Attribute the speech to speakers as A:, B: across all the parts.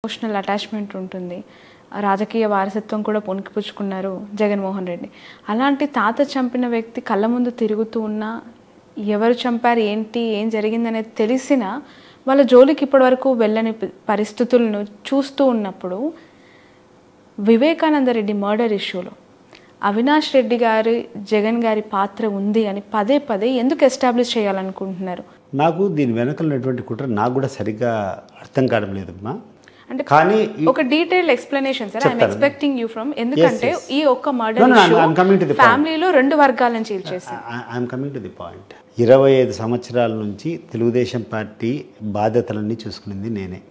A: Emotional attachment ఉంటుంది. రాజకీయ వారసత్వం కూడా పొనికిపుచ్చుకున్నారు జగన్మోహన్ రెడ్డి. అలాంటి తాత చంపిన వ్యక్తి కళ్ళ ముందు తిరుగుతూ ఉన్నా, ఎవరు చంపారు, ఏంటి, ఏం జరిగిందనేది తెలిసినా వాళ్ళ జోలికి ఇప్పటివరకు వెళ్ళని పరిస్థితులను చూస్తూ ఉన్నప్పుడు, వివేకానంద రెడ్డి మర్డర్ ఇష్యూలో అవినాష్ రెడ్డి గారి, జగన్ గారి పాత్ర ఉంది అని పదే పదే ఎందుకు ఎస్టాబ్లిష్ చేయాలనుకుంటున్నారు?
B: నాకు దీని వెనకాల ఉన్నటువంటి కుట్ర నాకు కూడా సరిగ్గా అర్థం కావడం లేదమ్మా.
A: అంటే కానీ ఒక detail explanation sir, I'm expecting you from. ఎందుకంటే ఈ ఒక్క మర్డర్ ఇష్యూ ఫ్యామిలీలో రెండు వర్గాలను చీల్చేసి.
B: I'm coming to the point. 25 సంవత్సరాల నుంచి తెలుగుదేశం పార్టీ బాధ్యతలన్నీ చూసుకునింది నేనే.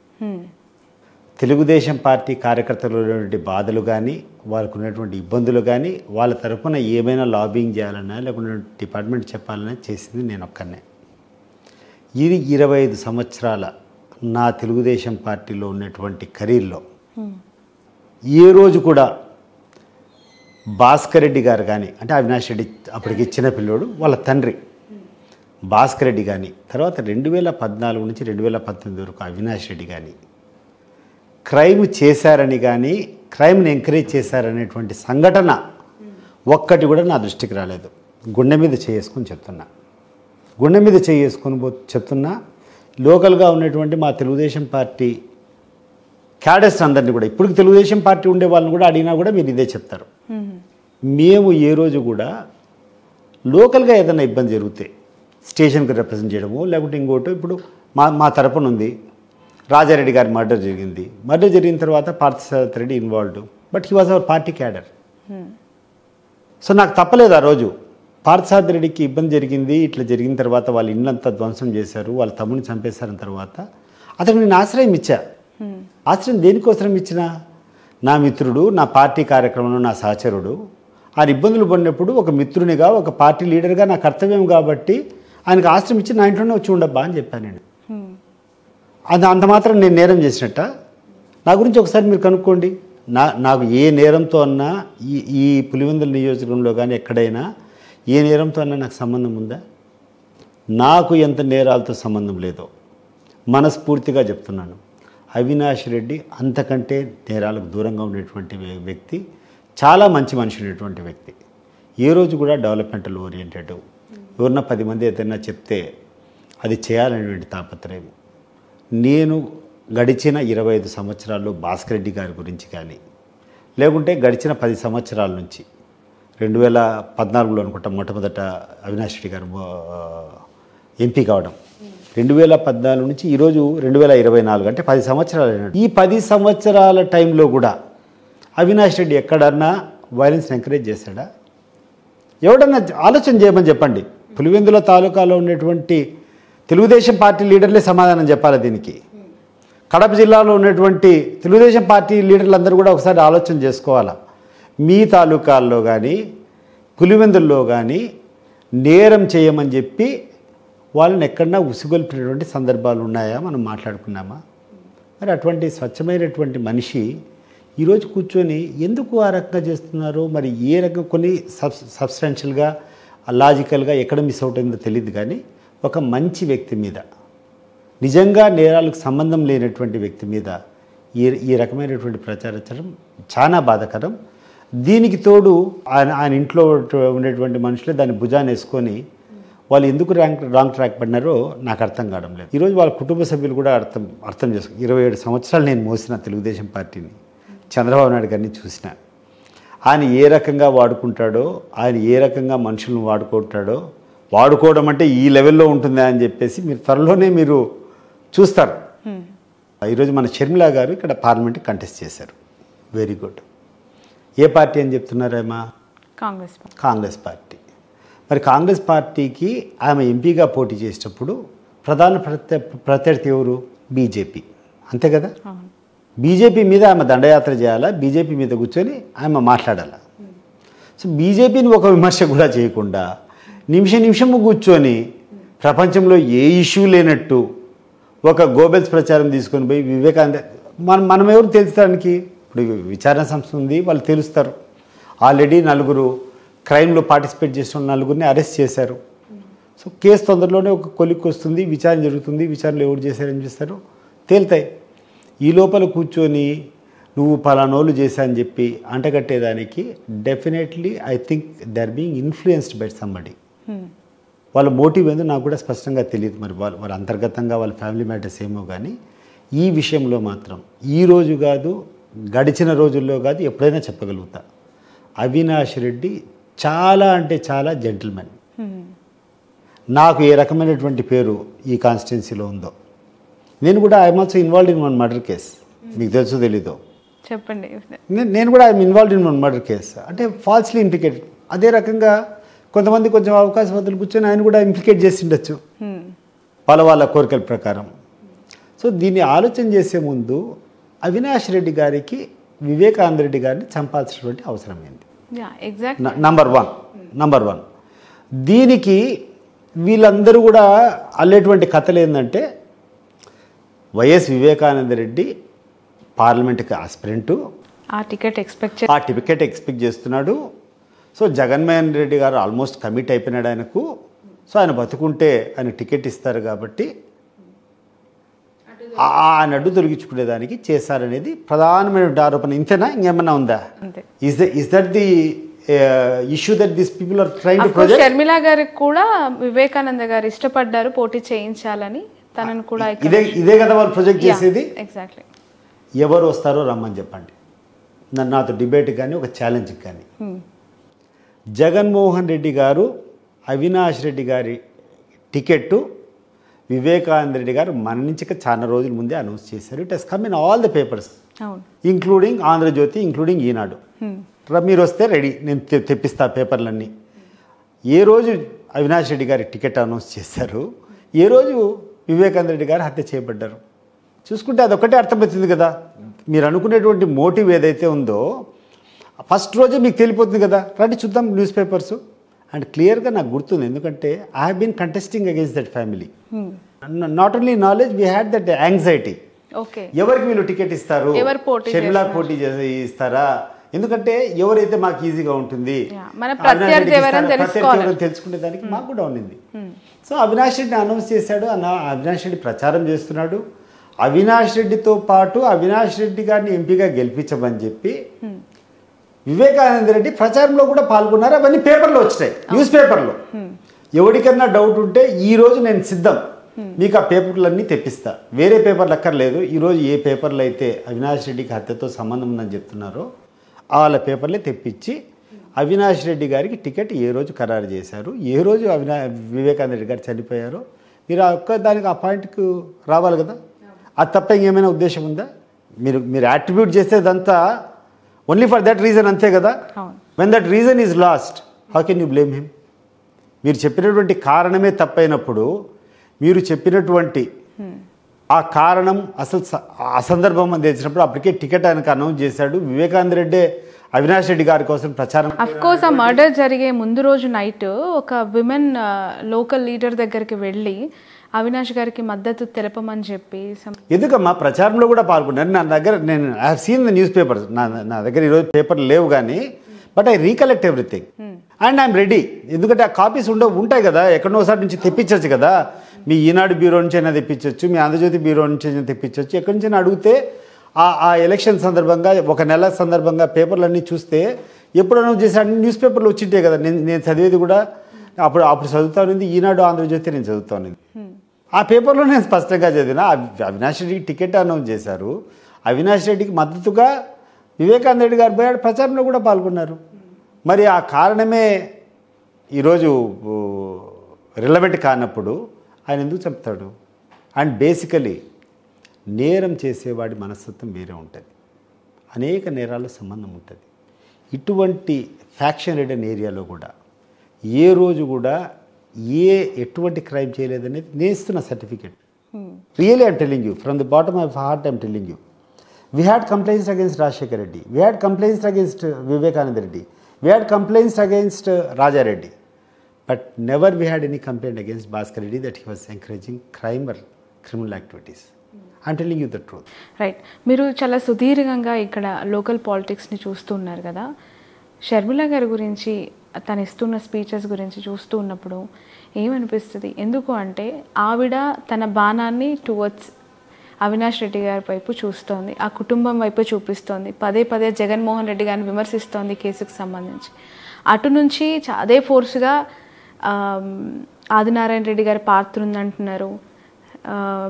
B: తెలుగుదేశం పార్టీ కార్యకర్తలు ఉన్నటువంటి బాధలు కానీ, వాళ్ళకు ఉన్నటువంటి ఇబ్బందులు కానీ, వాళ్ళ తరఫున ఏమైనా లాబింగ్ చేయాలన్నా లేకుంటే డిపార్ట్మెంట్ చెప్పాలన్నా చేసింది నేను ఒక్కనే. ఇది 25 సంవత్సరాల నా తెలుగుదేశం పార్టీలో ఉన్నటువంటి కెరీర్లో ఏ రోజు కూడా భాస్కర్ రెడ్డి గారు కానీ, అంటే అవినాష్ రెడ్డి అప్పటికి చిన్న పిల్లోడు, వాళ్ళ తండ్రి భాస్కర్ రెడ్డి కానీ, తర్వాత 2014 నుంచి 2019 వరకు అవినాష్ రెడ్డి కానీ క్రైమ్ చేశారని కానీ, క్రైమ్ని ఎంకరేజ్ చేశారనేటువంటి సంఘటన ఒక్కటి కూడా నా దృష్టికి రాలేదు. గుండె మీద చేసుకొని చెప్తున్నా, గుండె మీద చేసుకొని చెప్తున్నా. లోకల్గా ఉన్నటువంటి మా తెలుగుదేశం పార్టీ క్యాడర్స్ అందరినీ కూడా, ఇప్పుడు తెలుగుదేశం పార్టీ ఉండే వాళ్ళని కూడా అడిగినా కూడా మీరు ఇదే చెప్తారు. మేము ఏ రోజు కూడా లోకల్గా ఏదైనా ఇబ్బంది జరిగితే స్టేషన్కి రిప్రజెంట్ చేయడము లేకుంటే ఇంకోటి, ఇప్పుడు మా తరపున ఉంది రాజారెడ్డి గారి మర్డర్ జరిగింది. మర్డర్ జరిగిన తర్వాత Parthasarathy Reddy involved, but he was our party cadre. So నాకు తప్పలేదు ఆ రోజు. పార్థసారథి రెడ్డికి ఇబ్బంది జరిగింది, ఇట్లా జరిగిన తర్వాత వాళ్ళ ఇల్లంతా ధ్వంసం చేశారు, వాళ్ళ తమ్ముని చంపేశారన్న తర్వాత అతను నేను ఆశ్రయం ఇచ్చా. ఆశ్రయం దేనికోసం ఇచ్చినా, నా మిత్రుడు, నా పార్టీ కార్యక్రమంలో నా సహచరుడు ఆయన ఇబ్బందులు పడినప్పుడు ఒక మిత్రునిగా, ఒక పార్టీ లీడర్గా నా కర్తవ్యం కాబట్టి ఆయనకు ఆశ్రయం ఇచ్చి నా ఇంట్లోనే వచ్చి ఉండబ్బా అని చెప్పాను నేను. అది అంత మాత్రం నేను నేరం చేసినట్ట? నా గురించి ఒకసారి మీరు కనుక్కోండి. నాకు ఏ నేరంతో అన్నా ఈ పులివెందుల నియోజకవర్గంలో కానీ ఎక్కడైనా ఏ నేరంతో అన్నా నాకు సంబంధం ఉందా? నాకు ఎంత నేరాలతో సంబంధం లేదో మనస్ఫూర్తిగా చెప్తున్నాను. అవినాష్ రెడ్డి అంతకంటే నేరాలకు దూరంగా ఉండేటువంటి వ్యక్తి, చాలా మంచి మనిషి ఉండేటువంటి వ్యక్తి. ఏ రోజు కూడా డెవలప్మెంటల్ ఓరియంటెడ్, ఎవరన్నా 10 మంది ఏదైనా చెప్తే అది చేయాలనేటువంటి తాపత్రయం. నేను గడిచిన 25 సంవత్సరాల్లో భాస్కర్ రెడ్డి గారి గురించి కానీ, లేకుంటే గడిచిన 10 సంవత్సరాల నుంచి 2014లో అనుకుంటా మొట్టమొదట అవినాష్ రెడ్డి గారు ఎంపీ కావడం, 2014 నుంచి ఈరోజు 2024 అంటే 10 సంవత్సరాలు అయినాడు. ఈ 10 సంవత్సరాల టైంలో కూడా అవినాష్ రెడ్డి ఎక్కడన్నా వైలెన్స్ని ఎంకరేజ్ చేశాడా? ఎవడన్నా ఆలోచన చేయమని చెప్పండి. పులివెందుల తాలూకాలో ఉన్నటువంటి తెలుగుదేశం పార్టీ లీడర్లే సమాధానం చెప్పాలి దీనికి. కడప జిల్లాలో ఉన్నటువంటి తెలుగుదేశం పార్టీ లీడర్లందరూ కూడా ఒకసారి ఆలోచన చేసుకోవాలా. మీ తాలూకాల్లో కానీ పులివెందుల్లో కానీ నేరం చేయమని చెప్పి వాళ్ళని ఎక్కడన్నా ఉసిగొల్పినటువంటి సందర్భాలు ఉన్నాయా? మనం మాట్లాడుకున్నామా? మరి అటువంటి స్వచ్ఛమైనటువంటి మనిషి ఈరోజు కూర్చొని ఎందుకు ఆ రకంగా చేస్తున్నారో, మరి ఏ రకం కొన్ని సబ్స్టాన్షియల్గా లాజికల్గా ఎక్కడ మిస్ అవుతుందో తెలియదు. కానీ ఒక మంచి వ్యక్తి మీద, నిజంగా నేరాలకు సంబంధం లేనటువంటి వ్యక్తి మీద ఈ రకమైనటువంటి ప్రచారం చాలా బాధాకరం. దీనికి తోడు ఆయన ఇంట్లో ఉండేటువంటి మనుషులే దాన్ని భుజాన్ని వేసుకొని వాళ్ళు ఎందుకు రాంగ్ ట్రాక్ పడినారో నాకు అర్థం కావడం లేదు. ఈరోజు వాళ్ళ కుటుంబ సభ్యులు కూడా అర్థం చేసుకో. 27 సంవత్సరాలు నేను మోసిన తెలుగుదేశం పార్టీని, చంద్రబాబు నాయుడు గారిని చూసిన. ఆయన ఏ రకంగా వాడుకుంటాడో, ఆయన ఏ రకంగా మనుషులను వాడుకుంటాడో, వాడుకోవడం అంటే ఈ లెవెల్లో ఉంటుందా అని చెప్పేసి మీరు త్వరలోనే మీరు చూస్తారు. ఈరోజు మన షర్మిల గారు ఇక్కడ పార్లమెంట్కి కంటెస్ట్ చేశారు. Very good. ఏ పార్టీ అని చెప్తున్నారేమా? కాంగ్రెస్ పార్టీ. మరి కాంగ్రెస్ పార్టీకి ఆమె ఎంపీగా పోటీ చేసేటప్పుడు ప్రధాన ప్రత్యర్థి ఎవరు? బీజేపీ, అంతే కదా? బీజేపీ మీద ఆమె దండయాత్ర చేయాలా, బీజేపీ మీద కూర్చొని ఆమె మాట్లాడాలా. సో బీజేపీని ఒక విమర్శ కూడా చేయకుండా నిమిషము కూర్చొని ప్రపంచంలో ఏ ఇష్యూ లేనట్టు ఒక గోబెల్స్ ప్రచారం తీసుకొని పోయి వివేకానంద మనం ఎవరు తెలుస్తానికి? ఇప్పుడు విచారణ సంస్థ ఉంది, వాళ్ళు తెలుస్తారు. ఆల్రెడీ 4 క్రైమ్లో పార్టిసిపేట్ చేసిన 4 అరెస్ట్ చేశారు. సో కేసు తొందరలోనే ఒక కొలిక్కి వస్తుంది, విచారణ జరుగుతుంది. విచారణలో ఎవరు చేశారని చూస్తారు, తేలుతాయి. ఈ లోపల కూర్చొని నువ్వు పలానోళ్ళు చేశా అని చెప్పి అంటగట్టేదానికి definitely I think they are being influenced by somebody. వాళ్ళ మోటివ్ ఏందో నాకు కూడా స్పష్టంగా తెలియదు. మరి వాళ్ళ అంతర్గతంగా వాళ్ళ ఫ్యామిలీ మ్యాటర్స్ ఏమో కానీ ఈ విషయంలో మాత్రం ఈ రోజు కాదు, గడిచిన రోజుల్లో కాదు, ఎప్పుడైనా చెప్పగలుగుతా, అవినాష్ రెడ్డి చాలా అంటే చాలా జెంటిల్మెన్. నాకు ఏ రకమైనటువంటి పేరు ఈ కాన్స్టిట్యున్సీలో ఉందో, నేను కూడా I'm also involved in one murder case. మీకు తెలుసో తెలీదో
A: చెప్పండి.
B: నేను కూడా I'm involved in one murder case. అంటే ఫాల్స్లీ ఇంప్లికేటెడ్. అదే రకంగా కొంతమంది కొంచెం అవకాశవాదులు కూర్చొని ఆయన కూడా ఇంప్లికేట్ చేసి ఉండొచ్చు వాళ్ళ కోరికల ప్రకారం. సో దీన్ని ఆలోచన చేసే ముందు అవినాష్ రెడ్డి గారికి వివేకానంద రెడ్డి గారిని చంపాల్సినటువంటి అవసరం ఏంది? Number one. దీనికి వీళ్ళందరూ కూడా అల్లేటువంటి కథలు ఏంటంటే, వైఎస్ వివేకానంద రెడ్డి పార్లమెంట్కి ఆస్పిరెంటు, ఆ టికెట్ ఎక్స్పెక్ట్ చేస్తున్నాడు. సో జగన్మోహన్ రెడ్డి గారు ఆల్మోస్ట్ కమిట్ అయిపోయినాడు ఆయనకు. సో ఆయన బతుకుంటే ఆయన టికెట్ ఇస్తారు కాబట్టి ఆయన అడ్డు తొలగించుకునేదానికి చేశారనేది ప్రధానమైనటువంటి ఆరోపణ. ఇంతేనా, ఇంకేమన్నా ఉందా? Is that the issue that this people are trying to project?
A: Sharmila గారికి కూడా వివేకానంద గారు ఇష్టపడ్డారు పోటీ చేయించాలని, తనను కూడా
B: ఇదే కదా వాళ్ళు ప్రొజెక్ట్ చేసేది.
A: ఎగ్జాక్ట్లీ.
B: ఎవరు వస్తారో రమ్మని చెప్పండి, నాతో డిబేట్ కానీ ఒక ఛాలెంజ్కి కానీ. జగన్మోహన్ రెడ్డి గారు అవినాష్ రెడ్డి గారి టికెట్టు వివేకానంద రెడ్డి గారు మరణించక చాలా రోజుల ముందే అనౌన్స్ చేశారు. It has come in all the papers, including Andhrajyothi, including Eenadu. మీరు వస్తే రెడీ, నేను తెప్పిస్తా పేపర్లన్నీ. ఏ రోజు అవినాష్ రెడ్డి గారి టికెట్ అనౌన్స్ చేశారు, ఏ రోజు వివేకానంద రెడ్డి గారు హత్య చేయబడ్డారు, చూసుకుంటే అదొక్కటే అర్థమవుతుంది కదా. మీరు అనుకునేటువంటి మోటివ్ ఏదైతే ఉందో ఫస్ట్ రోజే మీకు తెలిపోతుంది కదా. రండి చూద్దాం న్యూస్ పేపర్స్. అండ్ క్లియర్గా నాకు గుర్తుంది, ఎందుకంటే I have been contesting against that family. Not only knowledge, we had that anxiety. ఎవరికి వీళ్ళు టికెట్ ఇస్తారు, షర్మిలా పోటీ ఇస్తారా, ఎందుకంటే ఎవరైతే మాకు ఈజీగా ఉంటుంది తెలుసుకునే దానికి మాకు కూడా ఉండింది. సో అవినాష్ రెడ్డి అనౌన్స్ చేశాడు, అవినాష్ రెడ్డి ప్రచారం చేస్తున్నాడు. అవినాష్ రెడ్డితో పాటు అవినాష్ రెడ్డి గారిని ఎంపీగా గెలిపించమని చెప్పి వివేకానంద రెడ్డి ప్రచారంలో కూడా పాల్గొన్నారు. అవన్నీ పేపర్లో వచ్చినాయి, న్యూస్ పేపర్లో. ఎవరికన్నా డౌట్ ఉంటే ఈరోజు నేను సిద్ధం, మీకు ఆ పేపర్లన్నీ తెప్పిస్తా. వేరే పేపర్లు అక్కర్లేదు. ఈరోజు ఏ పేపర్లు అయితే అవినాష్ రెడ్డికి హత్యతో సంబంధం ఉందని చెప్తున్నారో వాళ్ళ పేపర్లే తెప్పించి అవినాష్ రెడ్డి గారికి టికెట్ ఏ రోజు ఖరారు చేశారు, ఏ రోజు వివేకానంద రెడ్డి గారు చనిపోయారో మీరు దానికి ఆ పాయింట్కు రావాలి కదా. అది తప్ప ఇంకేమైనా ఉద్దేశం ఉందా? మీరు యాట్రిబ్యూట్ చేసేదంతా ఓన్లీ ఫర్ దట్ రీజన్, అంతే కదా. When that reason is lost, how can you blame him? మీరు చెప్పినటువంటి కారణమే తప్పైనప్పుడు, మీరు చెప్పినటువంటి ఆ కారణం అసలు అసందర్భం అని తెలిసినప్పుడు అప్పటికే టికెట్ ఆయనకు అనౌన్స్ చేశాడు. వివేకానంద రెడ్డి అవినాష్ రెడ్డి గారి కోసం ప్రచారం.
A: అఫ్ కోర్స్ ఆ మర్డర్ జరిగే ముందు రోజు నైట్ ఒక విమెన్ లోకల్ లీడర్ దగ్గరికి వెళ్ళి అవినాష్ గారికి మద్దతు తెలపమని చెప్పి,
B: ఎందుకమ్మా ప్రచారంలో కూడా పాల్గొన్నారు. నా దగ్గర నేను I have seen the news papers. నా దగ్గర ఈరోజు పేపర్లు లేవు కానీ, but I recollect everything and I'm ready. ఎందుకంటే ఆ కాపీస్ ఉంటాయి కదా, ఎక్కడో ఒకసారి నుంచి తెప్పించవచ్చు కదా. మీ ఈనాడు బ్యూరో నుంచి అయినా తెప్పించవచ్చు, మీ ఆంధ్రజ్యోతి బ్యూరో నుంచి అయినా తెప్పించవచ్చు. ఎక్కడి నుంచి అడిగితే ఆ ఎలక్షన్ సందర్భంగా, ఒక నెల సందర్భంగా పేపర్లన్నీ చూస్తే ఎప్పుడు అనౌన్స్ చేశాడు న్యూస్ పేపర్లు వచ్చింటే కదా. నేను చదివేది కూడా అప్పుడు చదువుతా ఉన్నది ఈనాడు, ఆంధ్రజ్యోతి నేను చదువుతా ఉన్నది. ఆ పేపర్లో నేను స్పష్టంగా చదివిన అవినాష్ రెడ్డికి టికెట్ అనౌన్స్ చేశారు. అవినాష్ రెడ్డికి మద్దతుగా వివేకానంద రెడ్డి గారు పోయాడు, ప్రచారంలో కూడా పాల్గొన్నారు. మరి ఆ కారణమే ఈరోజు రిలవెంట్ కానప్పుడు ఆయన ఎందుకు చెప్తాడు? అండ్ బేసికలీ నేరం చేసేవాడి మనస్తత్వం వేరే ఉంటుంది, అనేక నేరాల సంబంధం ఉంటుంది. ఇటువంటి ఫ్యాక్షన్ రిడన్ ఏరియాలో కూడా ఏ రోజు కూడా ఎటువంటి క్రైమ్ చేయలేదనేది నేను ఇస్తున్న certificate. Really I'm telling you, from the bottom of heart I'm telling you. We had complaints against Rajasekhar Reddy, we had complaints against Vivekananda Reddy, we had complaints against Rajareddy, but never we had any complaint against Bhaskar Reddy that he was encouraging crime are criminal activities. I'm telling you the truth.
A: Right. మీరు చాలా సుదీర్ఘంగా ఇక్కడ local పాలిటిక్స్ని చూస్తున్నారు కదా. షర్మిల గారి గురించి, తను ఇస్తున్న స్పీచెస్ గురించి చూస్తూ ఉన్నప్పుడు ఏమనిపిస్తుంది? ఎందుకు అంటే ఆవిడ తన బాణాన్ని టువర్డ్స్ అవినాష్ రెడ్డి గారి వైపు చూస్తోంది, ఆ కుటుంబం వైపు చూపిస్తోంది, పదే పదే జగన్మోహన్ రెడ్డి గారిని విమర్శిస్తోంది కేసుకు సంబంధించి. అటు నుంచి అదే ఫోర్స్గా ఆదినారాయణ రెడ్డి గారి పాత్ర ఉందంటున్నారు,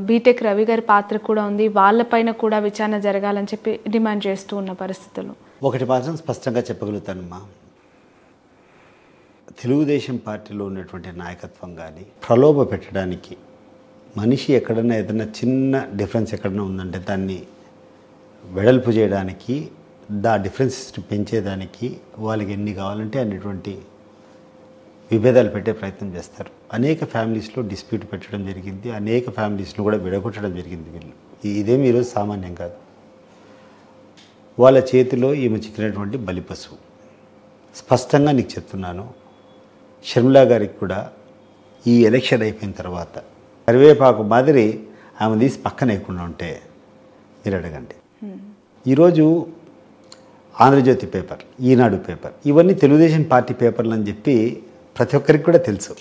A: బీటెక్ రవి గారి పాత్ర కూడా ఉంది, వాళ్ళపైన కూడా విచారణ జరగాలని చెప్పి డిమాండ్ చేస్తూ ఉన్న పరిస్థితులు.
B: ఒకటి మాత్రం స్పష్టంగా చెప్పగలుగుతానమ్మా, తెలుగుదేశం పార్టీలో ఉన్నటువంటి నాయకత్వం కానీ ప్రలోభ పెట్టడానికి, మనిషి ఎక్కడన్నా ఏదైనా చిన్న డిఫరెన్స్ ఎక్కడన్నా ఉందంటే దాన్ని వెడల్పు చేయడానికి, డిఫరెన్సెస్ని పెంచేదానికి వాళ్ళకి ఎన్ని కావాలంటే అన్నిటువంటి విభేదాలు పెట్టే ప్రయత్నం చేస్తారు. అనేక ఫ్యామిలీస్లో డిస్ప్యూట్ పెట్టడం జరిగింది, అనేక ఫ్యామిలీస్ను కూడా విడగొట్టడం జరిగింది. వీళ్ళు ఇదేమి ఈరోజు సామాన్యం కాదు. వాళ్ళ చేతిలో ఈమె చిక్కినటువంటి బలిపశువు. స్పష్టంగా నీకు చెప్తున్నాను, షర్మిలా గారికి కూడా ఈ ఎలక్షన్ అయిపోయిన తర్వాత కరివేపాకు మాదిరి ఆమె తీసి పక్కన వేయకుండా ఉంటే మీరు అడగండి. ఈరోజు ఆంధ్రజ్యోతి పేపర్, ఈనాడు పేపర్, ఇవన్నీ తెలుగుదేశం పార్టీ పేపర్లు అని చెప్పి ప్రతి ఒక్కరికి కూడా తెలుసు.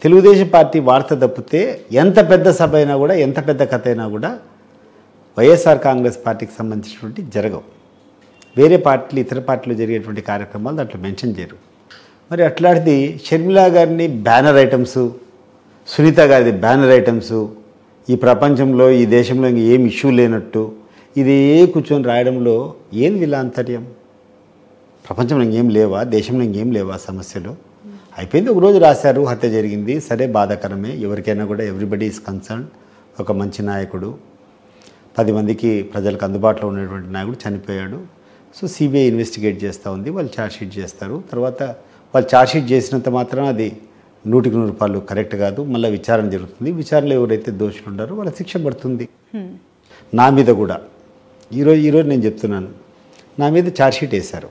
B: తెలుగుదేశం పార్టీ వార్త తప్పితే ఎంత పెద్ద సభ అయినా కూడా, ఎంత పెద్ద కథ అయినా కూడా వైఎస్ఆర్ కాంగ్రెస్ పార్టీకి సంబంధించినటువంటి జరగవు. వేరే పార్టీలు, ఇతర పార్టీలు జరిగేటువంటి కార్యక్రమాలు దాంట్లో మెన్షన్ చేయరు. మరి అట్లాంటిది షర్మిలా గారిని బ్యానర్ ఐటమ్స్, సునీత గారిది బ్యానర్ ఐటమ్స్, ఈ ప్రపంచంలో ఈ దేశంలో ఇంక ఏం ఇష్యూ లేనట్టు ఇది కూర్చొని రాయడంలో ఏం వీళ్ళ అంతర్యం? ప్రపంచంలో ఇంకేం లేవా, దేశంలో ఇంకేం లేవా సమస్యలు? అయిపోయింది, ఒకరోజు రాశారు, హత్య జరిగింది, సరే బాధాకరమే, ఎవరికైనా కూడా ఎవ్రీబడి ఈజ్ కన్సర్న్. ఒక మంచి నాయకుడు, 10 మందికి ప్రజలకు అందుబాటులో ఉన్నటువంటి నాయకుడు చనిపోయాడు. సో సిబిఐ ఇన్వెస్టిగేట్ చేస్తూ ఉంది, వాళ్ళు ఛార్జ్షీట్ చేస్తారు. తర్వాత వాళ్ళు ఛార్జ్షీట్ చేసినంత మాత్రం అది 100% కరెక్ట్ కాదు, మళ్ళీ విచారణ జరుగుతుంది. విచారణలో ఎవరైతే దోషులు ఉన్నారో వాళ్ళ శిక్ష పడుతుంది. నా మీద కూడా ఈరోజు నేను చెప్తున్నాను, నా మీద ఛార్జ్షీట్ వేశారు,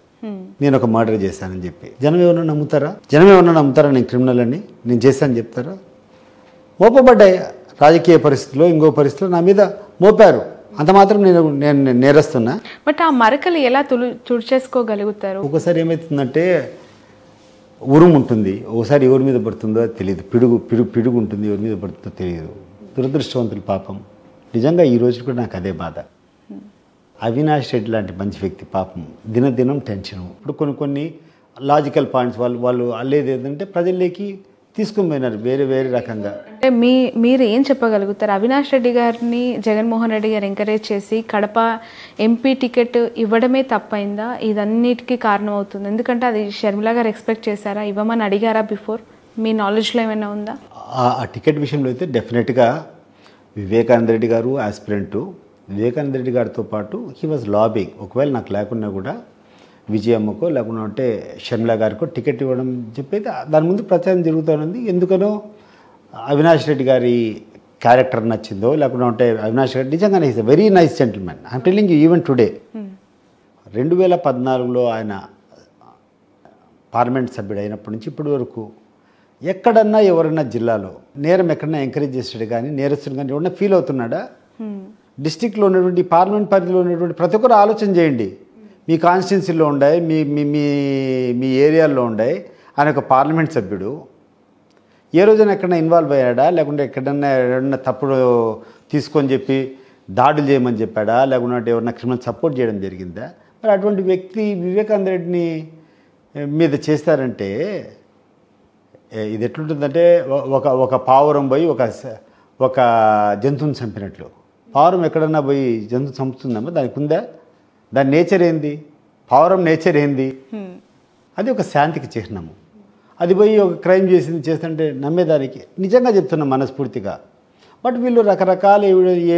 B: నేను ఒక మర్డర్ చేశానని చెప్పి. జనం ఏమన్నా నమ్ముతారా నేను క్రిమినల్ అని, నేను చేశానని చెప్తారా? మోపబడ్డాయి రాజకీయ పరిస్థితుల్లో, ఇంకో పరిస్థితిలో నా మీద మోపారు, అంత మాత్రం నేను నేరస్తున్నా.
A: బట్ ఆ మరకలు ఎలా తుడిచేసుకోగలుగుతారు?
B: ఒకసారి ఏమవుతుందంటే ఉరుము ఉంటుంది, ఒకసారి ఎవరి మీద పడుతుందో తెలియదు, పిడుగు ఉంటుంది, ఎవరి మీద పడుతుందో తెలియదు. దురదృష్టవంతులు పాపం. నిజంగా ఈ రోజు కూడా నాకు అదే బాధ. అవినాష్ రెడ్డి లాంటి మంచి వ్యక్తి పాపం దినదినం టెన్షను. ఇప్పుడు కొన్ని లాజికల్ పాయింట్స్ వాళ్ళు అల్లేది ఏంటంటే ప్రజల్లోకి తీసుకుని పోయినారు వేరే రకంగా.
A: అంటే మీరు ఏం చెప్పగలుగుతారు? అవినాష్ రెడ్డి గారిని జగన్మోహన్ రెడ్డి గారు ఎంకరేజ్ చేసి కడప ఎంపీ టికెట్ ఇవ్వడమే తప్పైందా? ఇదన్నిటికీ కారణం అవుతుంది. ఎందుకంటే అది షర్మిలా గారు ఎక్స్పెక్ట్ చేశారా, ఇవ్వమని అడిగారా బిఫోర్? మీ నాలెడ్జ్లో ఏమైనా ఉందా?
B: ఆ టికెట్ విషయంలో అయితే డెఫినెట్గా వివేకానంద రెడ్డి గారు ఆస్పిరెంటు, వివేకానంద రెడ్డి గారితో పాటు హీ వాజ్ లాబింగ్. ఒకవేళ నాకు లేకున్నా కూడా విజయమ్మకో లేకుండా అంటే షర్మిలా గారికో టికెట్ ఇవ్వడం చెప్పేది దాని ముందు ప్రచారం జరుగుతూనే. ఎందుకనో అవినాష్ రెడ్డి గారి క్యారెక్టర్ నచ్చిందో లేకుండా అంటే అవినాష్ రెడ్డి నిజంగానే is a very nice gentleman. I'm telling you even today. 2014లో ఆయన పార్లమెంట్ సభ్యుడు అయినప్పటి నుంచి ఇప్పటి వరకు ఎక్కడన్నా ఎవరన్నా జిల్లాలో నేరం ఎక్కడన్నా ఎంకరేజ్ చేసాడు కానీ, నేరస్తుడు కానీ ఎవరన్నా ఫీల్ అవుతున్నాడా? డిస్టిక్లో ఉన్నటువంటి పార్లమెంట్ పరిధిలో ఉన్నటువంటి ప్రతి ఒక్కరు ఆలోచన చేయండి. మీ కాన్స్టిట్యున్సీలో ఉండే, మీ ఏరియాల్లో ఉండే ఆయన ఒక పార్లమెంట్ సభ్యుడు ఏ రోజైనా ఎక్కడన్నా ఇన్వాల్వ్ అయ్యాడా? లేకుంటే ఎక్కడన్నా తప్పుడు తీసుకొని చెప్పి దాడులు చేయమని చెప్పాడా? లేకుంటే ఎవరన్నా క్రిమినల్ సపోర్ట్ చేయడం జరిగిందా? మరి అటువంటి వ్యక్తి వివేకానంద రెడ్డిని మీద చేస్తారంటే ఇది ఎట్లుంటుందంటే ఒక పావురం పోయి ఒక జంతువుని చంపినట్లు. పావురం ఎక్కడన్నా పోయి జంతువు చంపుతుందమ్మా, దానికి ఉందా? దాని నేచర్ ఏంది? పావురం నేచర్ ఏంది? అది ఒక శాంతికి చిహ్నము. అది పోయి ఒక క్రైమ్ చేస్తుంటే నమ్మేదానికి నిజంగా చెప్తున్నాం మనస్ఫూర్తిగా. బట్ వీళ్ళు రకరకాల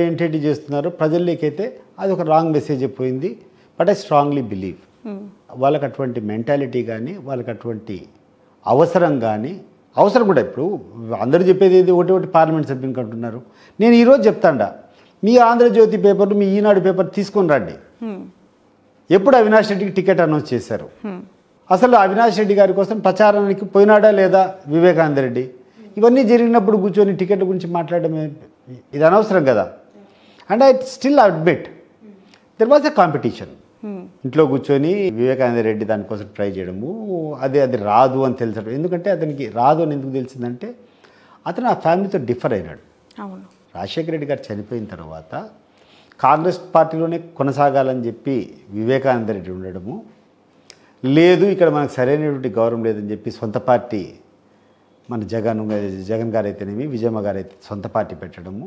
B: ఏంటి చేస్తున్నారు ప్రజల్లోకైతే అది ఒక రాంగ్ మెసేజ్ అయిపోయింది. బట్ ఐ స్ట్రాంగ్లీ బిలీవ్ వాళ్ళకి అటువంటి మెంటాలిటీ కానీ, వాళ్ళకి అటువంటి అవసరం కానీ, అవసరం కూడా ఇప్పుడు అందరూ చెప్పేది ఏది ఒకటి పార్లమెంట్ సభ్యునికి అంటున్నారు. నేను ఈరోజు చెప్తాండా, మీ ఆంధ్రజ్యోతి పేపర్లు, మీ ఈనాడు పేపర్ తీసుకొని రండి. ఎప్పుడు అవినాష్ రెడ్డికి టికెట్ అనౌన్స్ చేశారు? అసలు అవినాష్ రెడ్డి గారి కోసం ప్రచారానికి పోయినాడా లేదా వివేకానంద రెడ్డి? ఇవన్నీ జరిగినప్పుడు కూర్చొని టికెట్ గురించి మాట్లాడడం ఇది అనవసరం కదా. And I still admit there was a competition. ఇంట్లో కూర్చొని వివేకానంద రెడ్డి దానికోసం ట్రై చేయడము, అది రాదు అని తెలుసడం. ఎందుకంటే అతనికి రాదు అని ఎందుకు తెలిసిందంటే అతను ఆ ఫ్యామిలీతో డిఫర్ అయినాడు. రాజశేఖర రెడ్డి గారు చనిపోయిన తర్వాత కాంగ్రెస్ పార్టీలోనే కొనసాగాలని చెప్పి వివేకానంద రెడ్డి ఉండడము, లేదు ఇక్కడ మనకు సరైనటువంటి గౌరవం లేదని చెప్పి సొంత పార్టీ మన జగన్ గారు అయితేనేమి విజయమ్మ గారు అయితే సొంత పార్టీ పెట్టడము,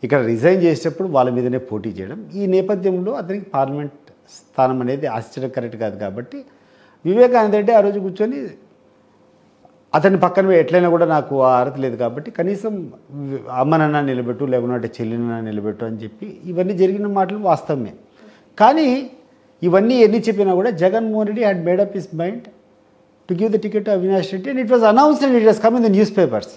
B: ఇక్కడ రిజైన్ చేసేటప్పుడు వాళ్ళ మీదనే పోటీ చేయడం, ఈ నేపథ్యంలో అతనికి పార్లమెంట్ స్థానం అనేది ఆశ్చర్యకరెక్ట్ కాదు. కాబట్టి వివేకానంద రెడ్డి ఆ రోజు కూర్చొని అతని పక్కన ఎట్లయినా కూడా నాకు ఆ అర్హత లేదు కాబట్టి కనీసం అమ్మనన్నా నిలబెట్టు, లేకుంటే చెల్లినన్నా నిలబెట్టు అని చెప్పి ఇవన్నీ జరిగిన మాటలు వాస్తవమే. కానీ ఇవన్నీ ఎన్ని చెప్పినా కూడా Jaganmohan Reddy had made up his mind to give the ticket to Avinash Reddy, and it was announced and it was come in the news papers.